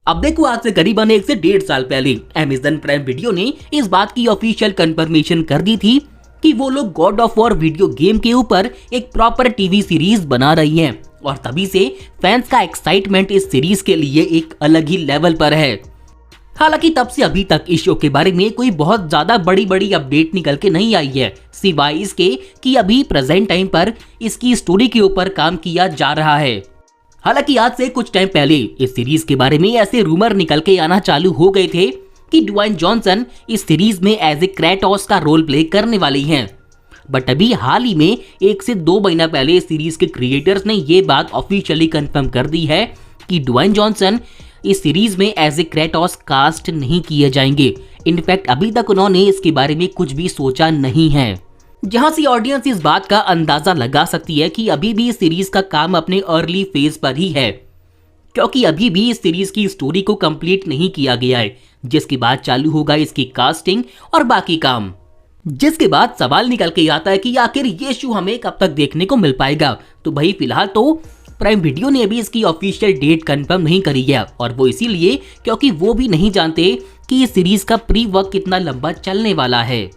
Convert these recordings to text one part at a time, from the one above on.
अब देखो, आज से करीबन 1 से 1.5 साल पहले अमेज़न प्राइम वीडियो ने इस बात की ऑफिशियल कंफर्मेशन कर दी थी कि वो लोग God of war video game के ऊपर एक प्रॉपर टीवी सीरीज बना रही हैं और तभी से फैंस का एक्साइटमेंट इस सीरीज के लिए एक अलग ही लेवल पर है। हालांकि तब से अभी तक इस शो के बारे में कोई बहुत ज्यादा बड़ी अपडेट निकल के नहीं आई है, सिवाय इसके कि अभी प्रेजेंट टाइम पर इसकी स्टोरी के ऊपर काम किया जा रहा है। हालांकि आज से कुछ टाइम पहले इस सीरीज के बारे में ऐसे रूमर निकल के आना चालू हो गए थे कि ड्वेन जॉनसन इस सीरीज में एज ए क्रेटोस का रोल प्ले करने वाली हैं। बट अभी हाल ही में 1 से 2 महीना पहले इस सीरीज के क्रिएटर्स ने ये बात ऑफिशियली कंफर्म कर दी है कि ड्वेन जॉनसन इस सीरीज में एज ए क्रेटोस कास्ट नहीं किए जाएंगे। इनफैक्ट अभी तक उन्होंने इसके बारे में कुछ भी सोचा नहीं है, जहां से ऑडियंस इस बात का अंदाजा लगा सकती है कि अभी भी इस सीरीज का काम अपने अर्ली फेज पर ही है, क्योंकि अभी भी इस सीरीज की स्टोरी को कंप्लीट नहीं किया गया है, जिसके बाद चालू होगा इसकी कास्टिंग और बाकी काम। जिसके बाद सवाल निकल के आता है कि आखिर ये शो हमें कब तक देखने को मिल पाएगा। तो भाई फिलहाल तो प्राइम वीडियो ने अभी इसकी ऑफिशियल डेट कंफर्म नहीं करी है, और वो इसीलिए क्योंकि वो भी नहीं जानते कि इस सीरीज का प्री वर्क कितना लंबा चलने वाला है।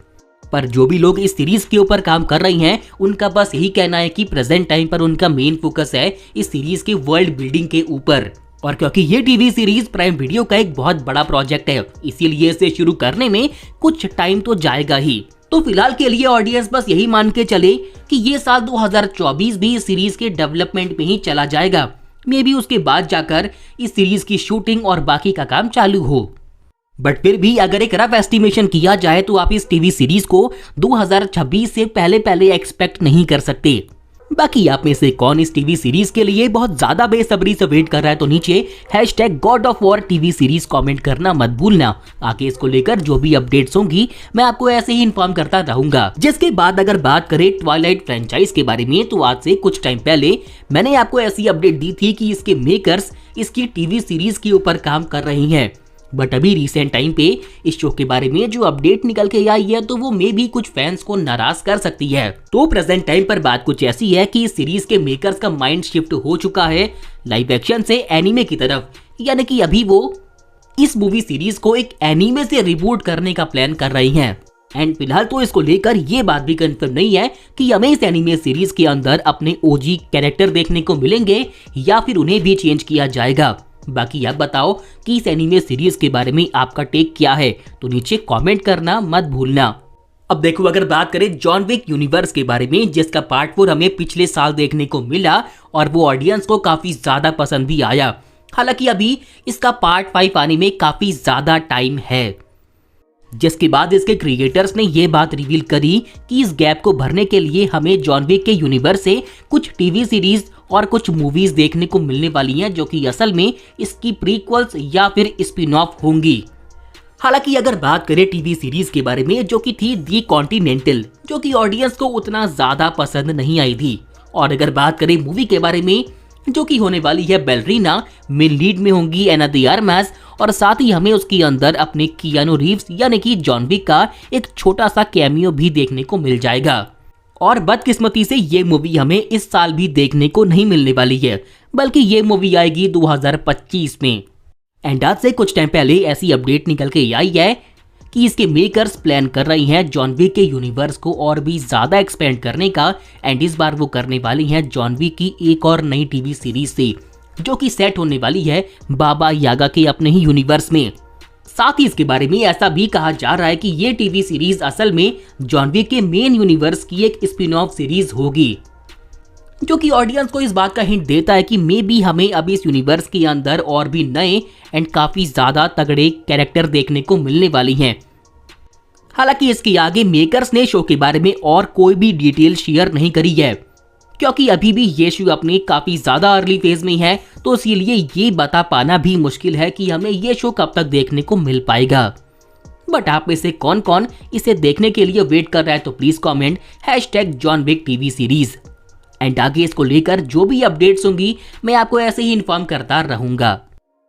पर जो भी लोग इस सीरीज के ऊपर काम कर रही हैं, उनका बस यही कहना है कि प्रेजेंट टाइम पर उनका मेन फोकस है इस सीरीज के वर्ल्ड बिल्डिंग के ऊपर। और क्योंकि ये टीवी सीरीज प्राइम वीडियो का एक बहुत बड़ा प्रोजेक्ट है, इसीलिए इसे शुरू करने में कुछ टाइम तो जाएगा ही। तो फिलहाल के लिए ऑडियंस बस यही मान के चले कि ये साल 2024 भी इस सीरीज के डेवलपमेंट में ही चला जाएगा। मे बी उसके बाद जाकर इस सीरीज की शूटिंग और बाकी का काम चालू हो। बट फिर भी अगर एक रफ एस्टिमेशन किया जाए तो आप इस टीवी सीरीज को 2026 से पहले एक्सपेक्ट नहीं कर सकते। बाकी आप में से कौन इस टीवी सीरीज के लिए बहुत ज्यादा बेसब्री से वेट कर रहा है, तो नीचे #GodOfWar टीवी सीरीज कमेंट करना मत भूलना। आगे इसको लेकर जो भी अपडेट्स होंगी मैं आपको ऐसे ही इन्फॉर्म करता रहूंगा। जिसके बाद अगर बात करें ट्वाइलाइट फ्रेंचाइज के बारे में, तो आज से कुछ टाइम पहले मैंने आपको ऐसी अपडेट दी थी कि इसके मेकर्स इसकी टीवी सीरीज के ऊपर काम कर रही हैं। बट अभी रिसेंट टाइम पे इस शो के बारे में जो अपडेट निकल के आई है, तो वो मे भी कुछ फैंस को नाराज कर सकती है। तो प्रेजेंट टाइम पर बात कुछ ऐसी है कि इस सीरीज के मेकर्स का माइंड शिफ्ट हो चुका है लाइव एक्शन से एनीमे की तरफ, यानी कि अभी वो इस मूवी सीरीज को एक एनीमे से रिबूट करने का प्लान कर रही हैं। एंड फिलहाल तो इसको लेकर ये बात भी कंफर्म नहीं है कि हमें इस एनीमे सीरीज के अंदर अपने ओजी कैरेक्टर देखने को मिलेंगे या फिर उन्हें भी चेंज किया जाएगा। बाकी आप बताओ कि इस एनीमे सीरीज के बारे में आपका टेक क्या है, तो नीचे कमेंट करना मत भूलना। अब देखो, अगर बात करें जॉन विक यूनिवर्स के बारे में, जिसका पार्ट 4 हमें पिछले साल देखने को मिला और वो ऑडियंस को काफी ज्यादा पसंद भी आया। हालांकि अभी इसका पार्ट 5 आने में काफी ज्यादा टाइम है, जिसके बाद इसके क्रिएटर्स ने ये बात रिवील करी कि इस गैप को भरने के लिए हमें जॉन विक के यूनिवर्स से कुछ टीवी सीरीज और कुछ मूवीज देखने को मिलने वाली हैं, जो कि असल में इसकी प्रीक्वल्स या फिर स्पिन ऑफ होंगी। हालांकि अगर बात करें टीवी सीरीज के बारे में, जो कि थी दी कॉन्टिनेंटल, जो कि ऑडियंस को उतना ज्यादा पसंद नहीं आई थी। और अगर बात करें मूवी के बारे में, जो कि होने वाली है बैलरीना, मेन लीड में होंगी एना दी आर्मस, और साथ ही हमें उसके अंदर अपने कियानो रीव्स यानी कि जॉन विक का एक छोटा सा कैमियो भी देखने को मिल जाएगा। और बदकिस्मती से ये मूवी हमें इस साल भी देखने को नहीं मिलने वाली है, बल्कि ये मूवी आएगी 2025 में। एंड आज से कुछ टाइम पहले ऐसी अपडेट निकल के आई है कि इसके मेकर्स प्लान कर रही हैं जॉन विक के यूनिवर्स को और भी ज्यादा एक्सपेंड करने का। एंड इस बार वो करने वाली हैं जॉन विक की एक और नई टीवी सीरीज से, जो कि सेट होने वाली है बाबा यागा के अपने ही यूनिवर्स में। साथ ही इसके बारे में ऐसा भी कहा जा रहा है कि ये टीवी सीरीज असल में जॉन विक के मेन यूनिवर्स की एक स्पिन ऑफ सीरीज होगी, जो कि ऑडियंस को इस बात का हिंट देता है कि मे बी हमें अभी इस यूनिवर्स के अंदर और भी नए एंड काफी ज्यादा तगड़े कैरेक्टर देखने को मिलने वाली हैं। हालांकि इसके आगे मेकर्स ने शो के बारे में और कोई भी डिटेल शेयर नहीं करी है, क्योंकि अभी भी ये शो अपने काफी ज्यादा अर्ली फेज में है, तो इसीलिए ये बता पाना भी मुश्किल है कि हमें ये शो कब तक देखने को मिल पाएगा। बट आप में से कौन कौन इसे देखने के लिए वेट कर रहा है, तो please comment #John Wick TV series. And आगे इसको लेकर जो भी अपडेट्स होंगी मैं आपको ऐसे ही इन्फॉर्म करता रहूंगा।